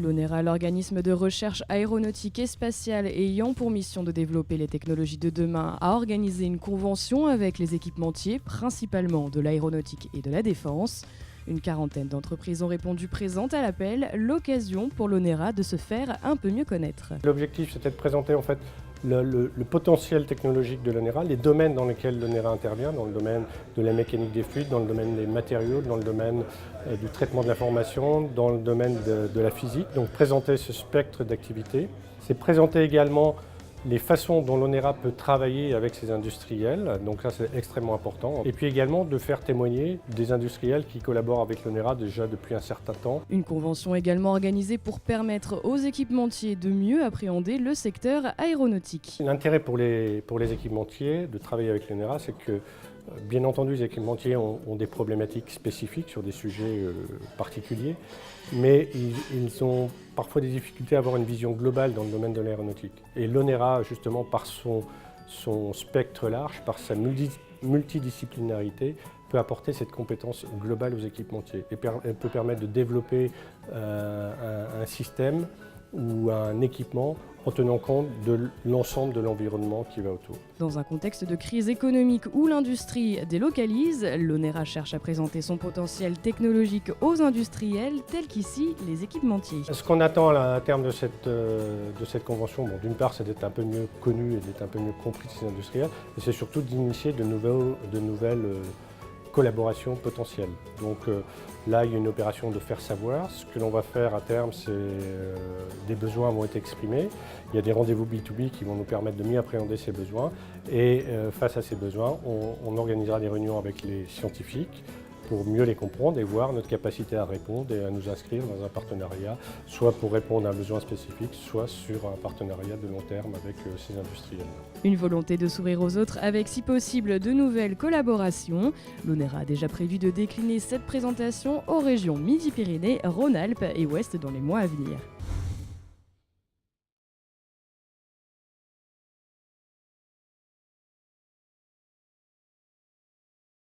L'ONERA, l'organisme de recherche aéronautique et spatiale ayant pour mission de développer les technologies de demain, a organisé une convention avec les équipementiers, principalement de l'aéronautique et de la défense. Une quarantaine d'entreprises ont répondu présentes à l'appel, l'occasion pour l'ONERA de se faire un peu mieux connaître. L'objectif, c'était de présenter en fait le potentiel technologique de l'ONERA, les domaines dans lesquels l'ONERA intervient, dans le domaine de la mécanique des fluides, dans le domaine des matériaux, dans le domaine du traitement de l'information, dans le domaine de la physique. Donc présenter ce spectre d'activités. C'est présenter également les façons dont l'ONERA peut travailler avec ses industriels, donc ça c'est extrêmement important. Et puis également de faire témoigner des industriels qui collaborent avec l'ONERA déjà depuis un certain temps. Une convention également organisée pour permettre aux équipementiers de mieux appréhender le secteur aéronautique. L'intérêt pour les équipementiers de travailler avec l'ONERA, c'est que bien entendu, les équipementiers ont des problématiques spécifiques sur des sujets particuliers, mais ils ont parfois des difficultés à avoir une vision globale dans le domaine de l'aéronautique. Et l'ONERA, justement, par son spectre large, par sa multidisciplinarité, peut apporter cette compétence globale aux équipementiers. Et elle peut permettre de développer un système ou un équipement en tenant compte de l'ensemble de l'environnement qui va autour. Dans un contexte de crise économique où l'industrie délocalise, l'ONERA cherche à présenter son potentiel technologique aux industriels, tels qu'ici les équipementiers. Ce qu'on attend à terme de cette convention, bon, d'une part, c'est d'être un peu mieux connu et d'être un peu mieux compris de ces industriels, mais c'est surtout d'initier de nouvelles collaboration potentielle. Donc là, il y a une opération de faire savoir. Ce que l'on va faire à terme, c'est des besoins vont être exprimés. Il y a des rendez-vous B2B qui vont nous permettre de mieux appréhender ces besoins. Et face à ces besoins, on organisera des réunions avec les scientifiques pour mieux les comprendre et voir notre capacité à répondre et à nous inscrire dans un partenariat, soit pour répondre à un besoin spécifique, soit sur un partenariat de long terme avec ces industriels. Une volonté de s'ouvrir aux autres avec, si possible, de nouvelles collaborations. L'ONERA a déjà prévu de décliner cette présentation aux régions Midi-Pyrénées, Rhône-Alpes et Ouest dans les mois à venir.